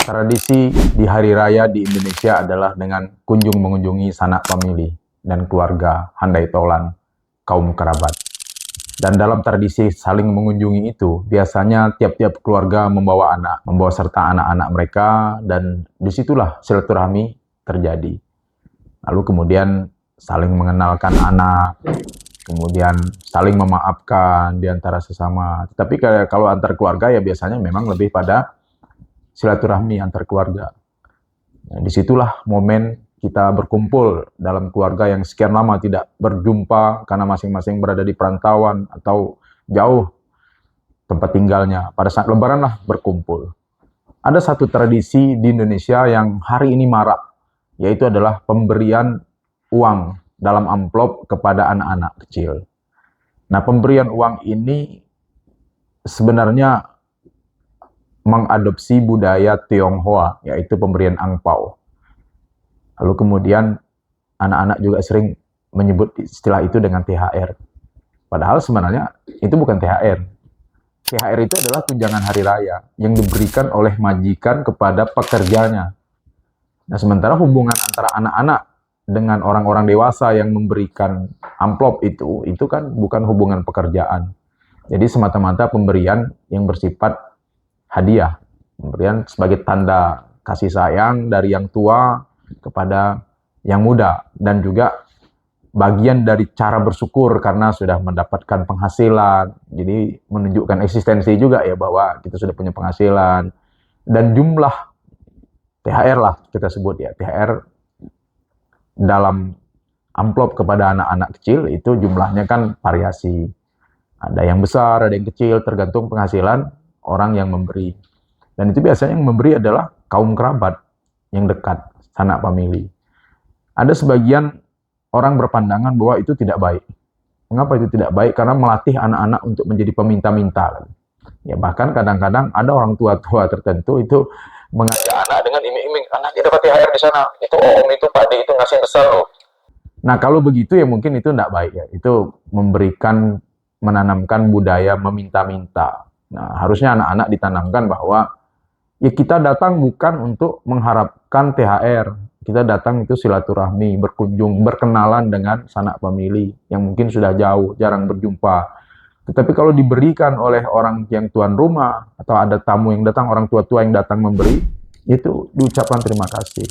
Tradisi di hari raya di Indonesia adalah dengan kunjung mengunjungi sanak famili dan keluarga, handai tolan, kaum kerabat. Dan dalam tradisi saling mengunjungi itu, biasanya tiap-tiap keluarga membawa anak, membawa serta anak-anak mereka, dan disitulah silaturahmi terjadi. Lalu kemudian saling mengenalkan anak, kemudian saling memaafkan di antara sesama. Tapi kalau antar keluarga ya biasanya memang lebih pada silaturahmi antar keluarga. Nah, disitulah momen kita berkumpul dalam keluarga yang sekian lama tidak berjumpa karena masing-masing berada di perantauan atau jauh tempat tinggalnya. Pada saat Lebaran lah berkumpul. Ada satu tradisi di Indonesia yang hari ini marak, yaitu adalah pemberian uang dalam amplop kepada anak-anak kecil. Nah, pemberian uang ini sebenarnya mengadopsi budaya Tionghoa, yaitu pemberian angpau. Lalu kemudian anak-anak juga sering menyebut istilah itu dengan THR. Padahal sebenarnya itu bukan THR. THR itu adalah tunjangan hari raya yang diberikan oleh majikan kepada pekerjanya. Nah, sementara hubungan antara anak-anak dengan orang-orang dewasa yang memberikan amplop itu kan bukan hubungan pekerjaan. Jadi semata-mata pemberian yang bersifat hadiah, pemberian sebagai tanda kasih sayang dari yang tua kepada yang muda, dan juga bagian dari cara bersyukur karena sudah mendapatkan penghasilan. Jadi menunjukkan eksistensi juga ya bahwa kita sudah punya penghasilan. Dan jumlah THR lah kita sebut ya, THR dalam amplop kepada anak-anak kecil itu jumlahnya kan variasi. Ada yang besar, ada yang kecil, tergantung penghasilan orang yang memberi. Dan itu biasanya yang memberi adalah kaum kerabat yang dekat, sanak famili. Ada sebagian orang berpandangan bahwa itu tidak baik. Mengapa itu tidak baik? Karena melatih anak-anak untuk menjadi peminta-minta. Ya, bahkan kadang-kadang ada orang tua-tua tertentu itu mengajak anak dengan iming-iming, anaknya dapat THR di sana, itu om itu Pak D itu ngasih besar loh. Nah, kalau begitu ya mungkin itu tidak baik ya. Itu menanamkan budaya meminta-minta. Nah, harusnya anak-anak ditanamkan bahwa ya kita datang bukan untuk mengharapkan THR. Kita datang itu silaturahmi, berkunjung, berkenalan dengan sanak famili yang mungkin sudah jauh, jarang berjumpa. Tetapi kalau diberikan oleh orang yang tuan rumah, atau ada tamu yang datang, orang tua-tua yang datang memberi, itu diucapkan terima kasih.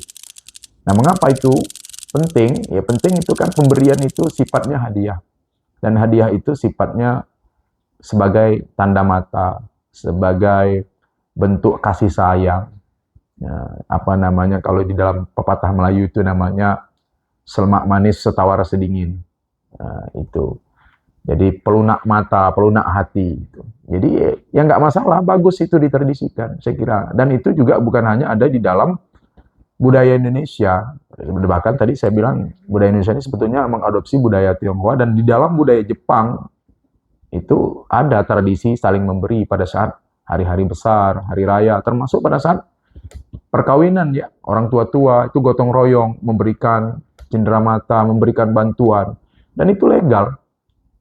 Nah, mengapa itu penting? Ya penting itu kan pemberian itu sifatnya hadiah. Dan hadiah itu sifatnya sebagai tanda mata, sebagai bentuk kasih sayang. Ya, kalau di dalam pepatah Melayu itu namanya selemak manis setawar sedingin. Nah, itu. Jadi pelunak mata, pelunak hati. Gitu. Jadi ya nggak masalah, bagus itu ditradisikan, saya kira. Dan itu juga bukan hanya ada di dalam budaya Indonesia. Bahkan tadi saya bilang budaya Indonesia ini sebetulnya mengadopsi budaya Tionghoa, dan di dalam budaya Jepang itu ada tradisi saling memberi pada saat hari-hari besar, hari raya, termasuk pada saat perkawinan ya. Orang tua-tua itu gotong royong memberikan cenderamata, memberikan bantuan, dan itu legal.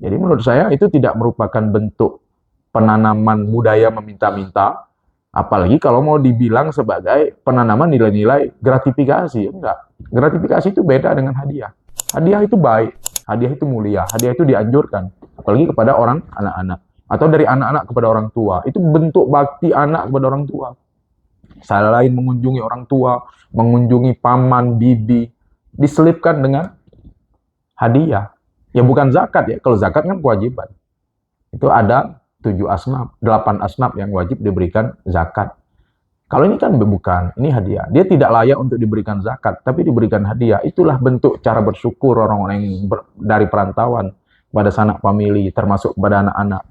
Jadi menurut saya itu tidak merupakan bentuk penanaman budaya meminta-minta, apalagi kalau mau dibilang sebagai penanaman nilai-nilai gratifikasi. Enggak. Gratifikasi itu beda dengan hadiah. Hadiah itu baik, hadiah itu mulia, hadiah itu dianjurkan, apalagi kepada orang anak-anak, atau dari anak-anak kepada orang tua. Itu bentuk bakti anak kepada orang tua. Selain mengunjungi orang tua, mengunjungi paman, bibi, diselipkan dengan hadiah. Ya bukan zakat ya, kalau zakat kan kewajiban. Itu ada 7 asnaf, 8 asnaf yang wajib diberikan zakat. Kalau ini kan bukan, ini hadiah. Dia tidak layak untuk diberikan zakat, tapi diberikan hadiah. Itulah bentuk cara bersyukur orang-orang yang dari perantauan pada sanak famili, termasuk pada anak-anak.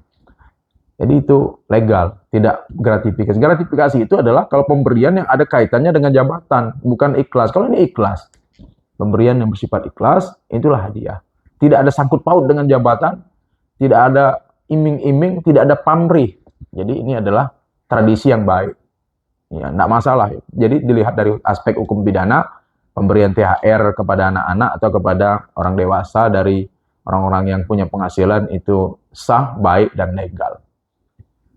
Jadi itu legal, tidak gratifikasi. Gratifikasi itu adalah kalau pemberian yang ada kaitannya dengan jabatan, bukan ikhlas. Kalau ini ikhlas, pemberian yang bersifat ikhlas, itulah hadiah. Tidak ada sangkut paut dengan jabatan, tidak ada iming-iming, tidak ada pamrih. Jadi ini adalah tradisi yang baik. Ya, tidak masalah. Jadi dilihat dari aspek hukum pidana, pemberian THR kepada anak-anak atau kepada orang dewasa dari orang-orang yang punya penghasilan itu sah, baik, dan legal.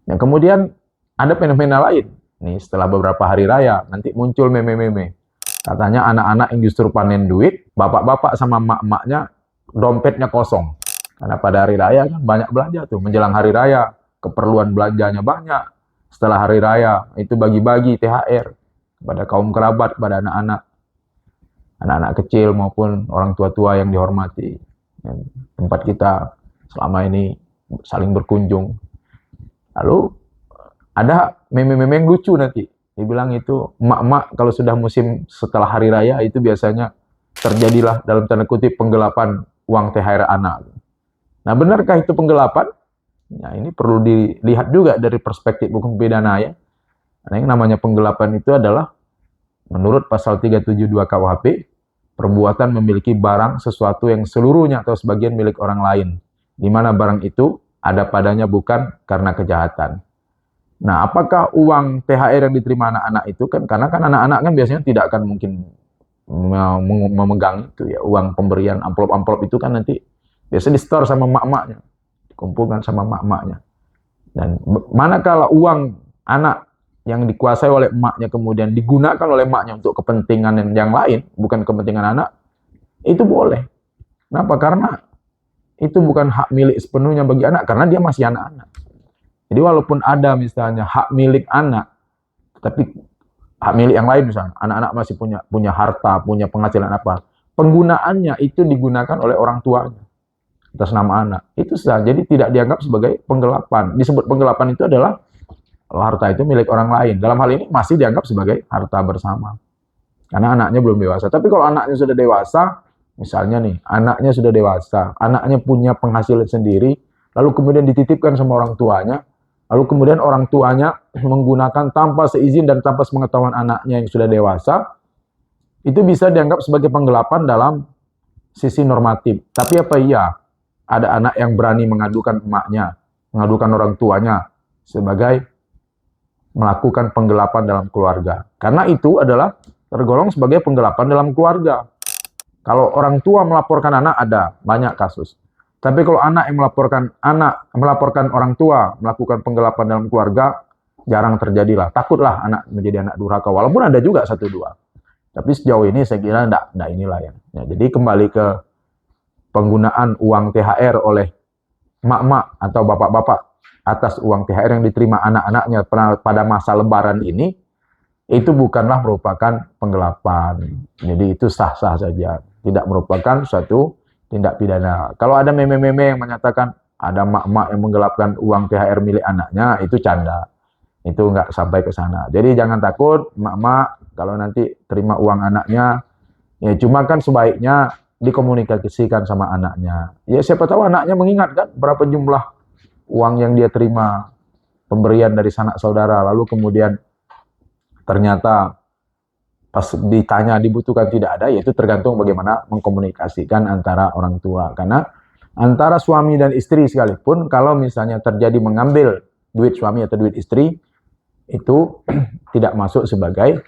Yang kemudian ada fenomena lain. nih setelah beberapa hari raya, nanti muncul meme-meme. Katanya anak-anak yang justru panen duit, bapak-bapak sama emak-emaknya dompetnya kosong. Karena pada hari raya kan banyak belanja tuh, menjelang hari raya, keperluan belanjanya banyak. Setelah hari raya, itu bagi-bagi THR kepada kaum kerabat, kepada anak-anak kecil maupun orang tua-tua yang dihormati. Tempat kita selama ini saling berkunjung. Lalu ada meme-meme yang lucu nanti. Dibilang itu emak-emak kalau sudah musim setelah hari raya itu biasanya terjadilah dalam tanda kutip penggelapan uang THR anak. Nah, benarkah itu penggelapan? Nah, ini perlu dilihat juga dari perspektif hukum pidana ya. Nah, yang namanya penggelapan itu adalah menurut pasal 372 KUHP, perbuatan memiliki barang sesuatu yang seluruhnya atau sebagian milik orang lain, di mana barang itu ada padanya bukan karena kejahatan. Nah, apakah uang THR yang diterima anak-anak itu kan, karena kan anak-anak kan biasanya tidak akan mungkin memegang itu ya, uang pemberian amplop-amplop itu kan nanti biasanya di-store sama mak-maknya, dikumpulkan sama mak-maknya. Dan manakala uang anak yang dikuasai oleh emaknya kemudian digunakan oleh emaknya untuk kepentingan yang lain, bukan kepentingan anak, itu boleh. Kenapa? Karena itu bukan hak milik sepenuhnya bagi anak, karena dia masih anak-anak. Jadi walaupun ada misalnya hak milik anak, tapi hak milik yang lain misalnya, anak-anak masih punya harta, punya penghasilan apa, penggunaannya itu digunakan oleh orang tuanya atas nama anak. Itu sah. Jadi tidak dianggap sebagai penggelapan. Disebut penggelapan itu adalah harta itu milik orang lain. Dalam hal ini masih dianggap sebagai harta bersama. Karena anaknya belum dewasa. Tapi kalau anaknya sudah dewasa, misalnya nih, anaknya sudah dewasa, anaknya punya penghasilan sendiri, lalu kemudian dititipkan sama orang tuanya, lalu kemudian orang tuanya menggunakan tanpa seizin dan tanpa sepengetahuan anaknya yang sudah dewasa, itu bisa dianggap sebagai penggelapan dalam sisi normatif. Tapi apa iya ada anak yang berani mengadukan emaknya, mengadukan orang tuanya sebagai melakukan penggelapan dalam keluarga? Karena itu adalah tergolong sebagai penggelapan dalam keluarga. Kalau orang tua melaporkan anak, ada banyak kasus. Tapi kalau anak yang melaporkan orang tua melakukan penggelapan dalam keluarga, jarang terjadilah. Takutlah anak menjadi anak durhaka. Walaupun ada juga satu dua. Tapi sejauh ini saya kira enggak inilah ya. Jadi kembali ke penggunaan uang THR oleh emak-emak atau bapak-bapak atas uang THR yang diterima anak-anaknya pada masa lebaran ini, itu bukanlah merupakan penggelapan. Jadi itu sah-sah saja. Tidak merupakan suatu tindak pidana. Kalau ada meme-meme yang menyatakan ada emak-emak yang menggelapkan uang THR milik anaknya, itu canda. Itu nggak sampai ke sana. Jadi jangan takut, emak-emak, kalau nanti terima uang anaknya, ya cuma kan sebaiknya dikomunikasikan sama anaknya. Ya siapa tahu anaknya mengingat kan berapa jumlah uang yang dia terima pemberian dari sanak saudara, lalu kemudian ternyata pas ditanya dibutuhkan tidak ada, yaitu tergantung bagaimana mengkomunikasikan antara orang tua. Karena antara suami dan istri sekalipun, kalau misalnya terjadi mengambil duit suami atau duit istri, itu tidak masuk sebagai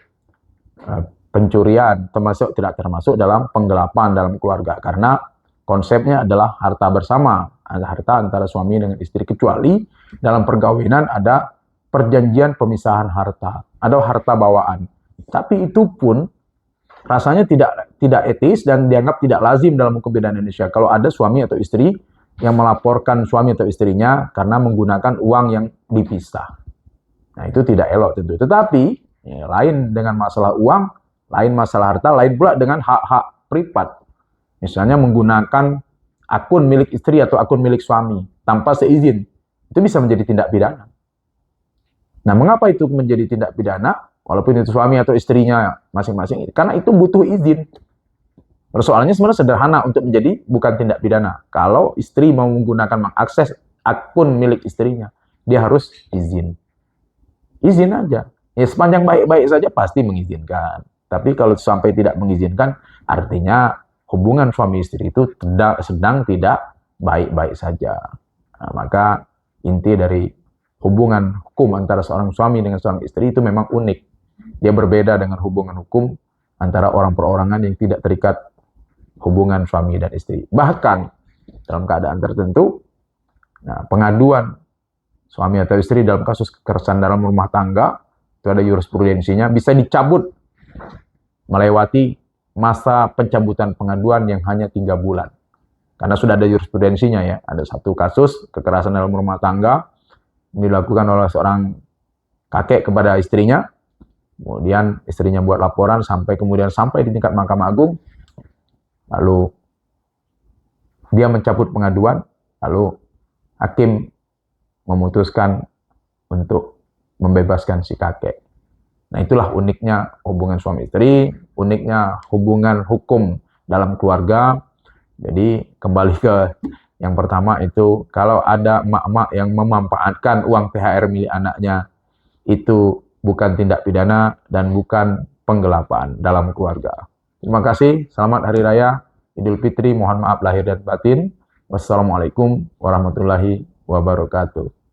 pencurian, tidak termasuk dalam penggelapan dalam keluarga. Karena konsepnya adalah harta bersama, harta antara suami dengan istri, kecuali dalam perkawinan ada perjanjian pemisahan harta, ada harta bawaan. Tapi itu pun rasanya tidak etis dan dianggap tidak lazim dalam hukum pidana Indonesia. Kalau ada suami atau istri yang melaporkan suami atau istrinya karena menggunakan uang yang dipisah. Nah, itu tidak elok tentu. Tetapi ya, lain dengan masalah uang, lain masalah harta, lain pula dengan hak-hak privat. Misalnya menggunakan akun milik istri atau akun milik suami tanpa seizin. Itu bisa menjadi tindak pidana. Nah, mengapa itu menjadi tindak pidana? Walaupun itu suami atau istrinya masing-masing, karena itu butuh izin. Persoalannya sebenarnya sederhana untuk menjadi bukan tindak pidana. Kalau istri mau menggunakan mengakses akun milik istrinya, dia harus izin. Izin aja. Ya sepanjang baik-baik saja pasti mengizinkan. Tapi kalau sampai tidak mengizinkan, artinya hubungan suami istri itu sedang tidak baik-baik saja. Nah, maka inti dari hubungan hukum antara seorang suami dengan seorang istri itu memang unik. Dia berbeda dengan hubungan hukum antara orang perorangan yang tidak terikat hubungan suami dan istri. Bahkan dalam keadaan tertentu, pengaduan suami atau istri dalam kasus kekerasan dalam rumah tangga itu ada jurisprudensinya, bisa dicabut melewati masa pencabutan pengaduan yang hanya 3 bulan. Karena sudah ada jurisprudensinya ya, ada satu kasus kekerasan dalam rumah tangga dilakukan oleh seorang kakek kepada istrinya, kemudian istrinya buat laporan sampai di tingkat Mahkamah Agung, lalu dia mencabut pengaduan, lalu hakim memutuskan untuk membebaskan si kakek. Nah, itulah uniknya hubungan suami istri, uniknya hubungan hukum dalam keluarga. Jadi kembali ke yang pertama itu, kalau ada emak-emak yang memanfaatkan uang THR milik anaknya, itu bukan tindak pidana dan bukan penggelapan dalam keluarga. Terima kasih, selamat Hari Raya Idul Fitri, mohon maaf lahir dan batin. Wassalamualaikum warahmatullahi wabarakatuh.